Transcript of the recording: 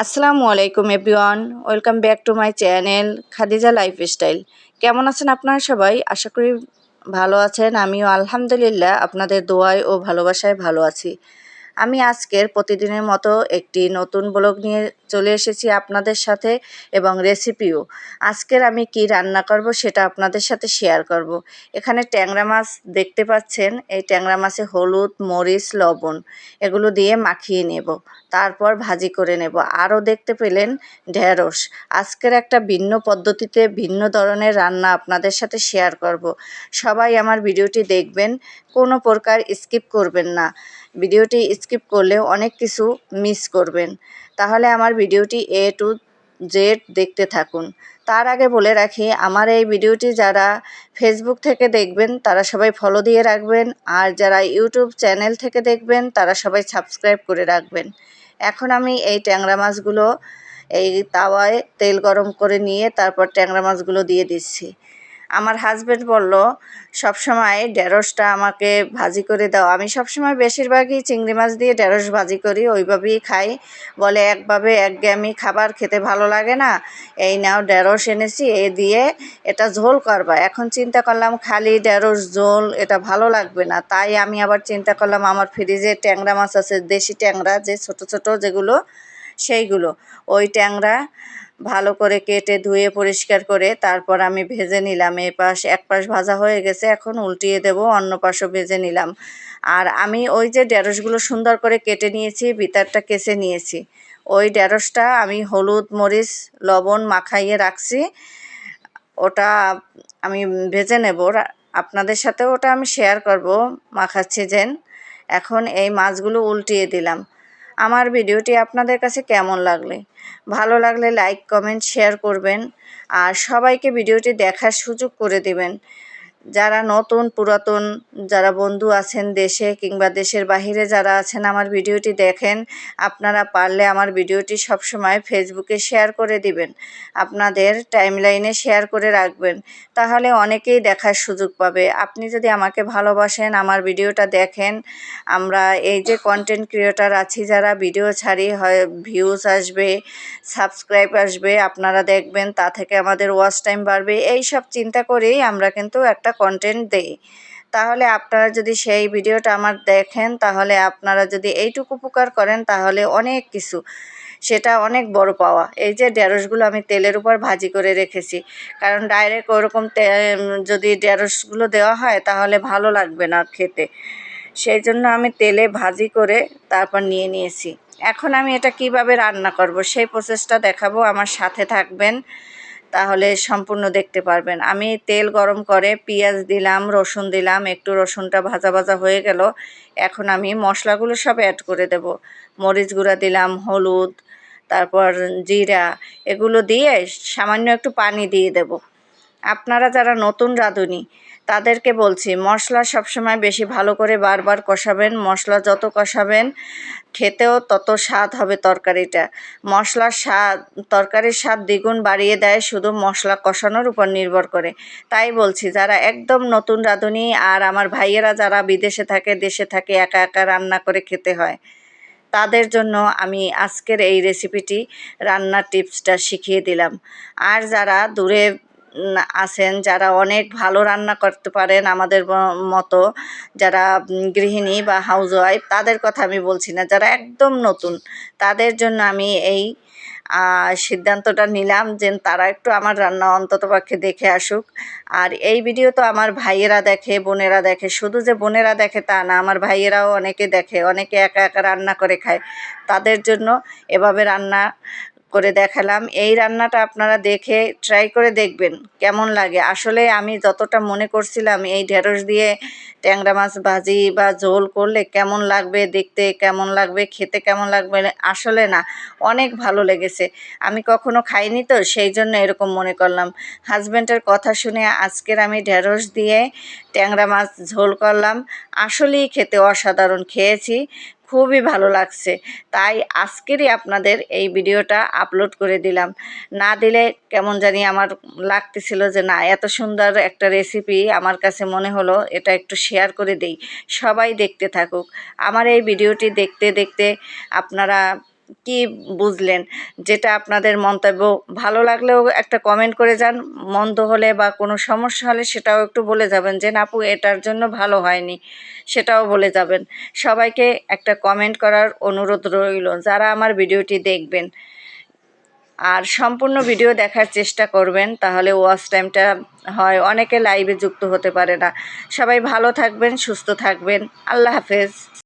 আসসালামু আলাইকুম everyone, welcome back to my channel Khadija lifestyle. কেমন আছেন আপনারা সবাই? আশা করি ভালো আছেন। আমিও আলহামদুলিল্লাহ আপনাদের দোয়ায় ও ভালোবাসায় ভালো আছি। আমি আজকের প্রতিদিনের মতো একটি নতুন ব্লগ নিয়ে চলে এসেছি আপনাদের সাথে এবং রেসিপিও। আজকের আমি কি রান্না করব সেটা আপনাদের সাথে শেয়ার করব। এখানে ট্যাংরা মাছ দেখতে পাচ্ছেন, এই ট্যাংরা মাছে হলুদ, মরিচ, লবণ এগুলো দিয়ে মাখিয়ে নেব, তারপর ভাজি করে নেব। আরও দেখতে পেলেন ঢেঁড়স। আজকের একটা ভিন্ন পদ্ধতিতে ভিন্ন ধরনের রান্না আপনাদের সাথে শেয়ার করব। সবাই আমার ভিডিওটি দেখবেন, কোনো প্রকার স্কিপ করবেন না। ভিডিওটি স্কিপ করলে অনেক কিছু মিস করবেন। তাহলে আমার ভিডিওটি এ টু জেড দেখতে থাকুন। তার আগে বলে রাখি, আমার এই ভিডিওটি যারা ফেসবুক থেকে দেখবেন তারা সবাই ফলো দিয়ে রাখবেন, আর যারা ইউটিউব চ্যানেল থেকে দেখবেন তারা সবাই সাবস্ক্রাইব করে রাখবেন। এখন আমি এই ট্যাংরা মাছগুলো এই তাওয়ায় তেল গরম করে নিয়ে তারপর ট্যাংরা মাছগুলো দিয়ে দিচ্ছি। আমার হাজব্যান্ড বলল সবসময় ঢেঁড়সটা আমাকে ভাজি করে দাও। আমি সবসময় বেশিরভাগই চিংড়ি মাছ দিয়ে ঢেঁড়স ভাজি করি, ওইভাবেই খাই। বলে একভাবে একঘেয়েমি খাবার খেতে ভালো লাগে না, এই নাও ঢেঁড়স এনেছি, এ দিয়ে এটা ঝোল করবা। এখন চিন্তা করলাম খালি ঢেঁড়স ঝোল এটা ভালো লাগবে না, তাই আমি আবার চিন্তা করলাম আমার ফ্রিজে ট্যাংরা মাছ আছে, দেশি ট্যাংরা যে ছোট ছোট যেগুলো, সেইগুলো। ওই ট্যাংরা ভালো করে কেটে ধুয়ে পরিষ্কার করে তারপর আমি ভেজে নিলাম। এক পাশ ভাজা হয়ে গেছে, এখন উল্টিয়ে দেব, অন্য পাশও ভেজে নিলাম। আর আমি ওই যে ঢেঁড়সগুলো সুন্দর করে কেটে নিয়েছি, ভিতরটা কেচে নিয়েছি, ওই ঢেঁড়সটা আমি হলুদ, মরিচ, লবণ মাখাইয়ে রাখছি, ওটা আমি ভেজে নেব। আপনাদের সাথেও ওটা আমি শেয়ার করব মাখাচ্ছি যেন। এখন এই মাছগুলো উল্টিয়ে দিলাম। আমার ভিডিওটি আপনাদের কাছে কেমন লাগলে, ভালো লাগলে লাইক, কমেন্ট, শেয়ার করবেন, আর সবাইকে ভিডিওটি দেখার সুযোগ করে দিবেন। যারা নতুন পুরাতন যারা বন্ধু আছেন দেশে কিংবা দেশের বাহিরে যারা আছেন আমার ভিডিওটি দেখেন, আপনারা পারলে আমার ভিডিওটি সবসময় ফেসবুকে শেয়ার করে দিবেন, আপনাদের টাইমলাইনে শেয়ার করে রাখবেন, তাহলে অনেকেই দেখার সুযোগ পাবে। আপনি যদি আমাকে ভালোবাসেন, আমার ভিডিওটা দেখেন, আমরা এই যে কন্টেন্ট ক্রিয়েটর আছি যারা ভিডিও ছাড়ি, হয় ভিউজ আসবে, সাবস্ক্রাইব আসবে, আপনারা দেখবেন, তা থেকে আমাদের ওয়াচ টাইম বাড়বে, এই সব চিন্তা করেই আমরা কিন্তু একটা কন্টেন্ট দেই। তাহলে আপনারা যদি সেই ভিডিওটা আমার দেখেন, তাহলে আপনারা যদি এইটুকু উপকার করেন তাহলে অনেক কিছু, সেটা অনেক বড় পাওয়া। এই যে ঢেঁড়সগুলো আমি তেলের উপর ভাজি করে রেখেছি, কারণ ডাইরেক্ট ওরকম যদি ঢেঁড়সগুলো দেওয়া হয় তাহলে ভালো লাগবে না খেতে, সেই জন্য আমি তেলে ভাজি করে তারপর নিয়ে নিয়েছি। এখন আমি এটা কিভাবে রান্না করব সেই প্রসেসটা দেখাবো, আমার সাথে থাকবেন, তাহলে সম্পূর্ণ দেখতে পারবেন। আমি তেল গরম করে পেঁয়াজ দিলাম, রসুন দিলাম, একটু রসুনটা ভাজা ভাজা হয়ে গেল। এখন আমি মশলাগুলো সব অ্যাড করে দেব। মরিচ গুঁড়া দিলাম, হলুদ, তারপর জিরা, এগুলো দিয়ে সামান্য একটু পানি দিয়ে দেব। আপনারা যারা নতুন রাঁধুনি তাদেরকে বলছি, মশলা সবসময় বেশি ভালো করে বারবার কষাবেন। মশলা যত কষাবেন খেতেও তত স্বাদ হবে তরকারিটা। মশলার স্বাদ, তরকারির স্বাদ দ্বিগুণ বাড়িয়ে দেয় শুধু মশলা কষানোর উপর নির্ভর করে। তাই বলছি, যারা একদম নতুন রাঁধুনি আর আমার ভাইয়েরা যারা বিদেশে থাকে, দেশে থাকে, একা একা রান্না করে খেতে হয়, তাদের জন্য আমি আজকের এই রেসিপিটি, রান্নার টিপসটা শিখিয়ে দিলাম। আর যারা দূরে আছেন, যারা অনেক ভালো রান্না করতে পারেন আমাদের মতো, যারা গৃহিণী বা হাউসওয়াইফ, তাদের কথা আমি বলছি না, যারা একদম নতুন, তাদের জন্য আমি এই সিদ্ধান্তটা নিলাম যে তারা একটু আমার রান্না অন্ততপক্ষে দেখে আসুক। আর এই ভিডিও তো আমার ভাইয়েরা দেখে, বোনেরা দেখে, শুধু যে বোনেরা দেখে তা না, আমার ভাইয়েরাও অনেকে দেখে, অনেকে একা একা রান্না করে খায়, তাদের জন্য এভাবে রান্না করে দেখালাম। এই রান্নাটা আপনারা দেখে ট্রাই করে দেখবেন কেমন লাগে। আসলে আমি যতটা মনে করছিলাম এই ঢেঁড়স দিয়ে ট্যাংরা মাছ ভাজি বা ঝোল করলে কেমন লাগবে দেখতে, কেমন লাগবে খেতে, কেমন লাগবে, আসলে না, অনেক ভালো লেগেছে। আমি কখনো খাইনি তো সেই জন্য এরকম মনে করলাম। হাজব্যান্ডের কথা শুনে আজকের আমি ঢেঁড়স দিয়ে ট্যাংরা মাছ ঝোল করলাম। আসলেই খেতে অসাধারণ, খেয়েছি, খুবই ভালো লাগছে। তাই আজকেরই আপনাদের এই ভিডিওটা আপলোড করে দিলাম। না দিলে কেমন জানি আমার লাগতেছিল যে না, এত সুন্দর একটা রেসিপি আমার কাছে মনে হলো এটা একটু শেয়ার করে দেই, সবাই দেখতে থাকুক। আমার এই ভিডিওটি দেখতে দেখতে আপনারা কি বুঝলেন, যেটা আপনাদের মন্তব্য। ভালো লাগলেও একটা কমেন্ট করে যান, মন্দ হলে বা কোনো সমস্যা হলে সেটাও একটু বলে যাবেন যে না আপু এটার জন্য ভালো হয়নি, সেটাও বলে যাবেন। সবাইকে একটা কমেন্ট করার অনুরোধ রইল যারা আমার ভিডিওটি দেখবেন। আর সম্পূর্ণ ভিডিও দেখার চেষ্টা করবেন, তাহলে ওয়াচ টাইমটা হয়, অনেকে লাইভে যুক্ত হতে পারে না। সবাই ভালো থাকবেন, সুস্থ থাকবেন। আল্লাহ হাফেজ।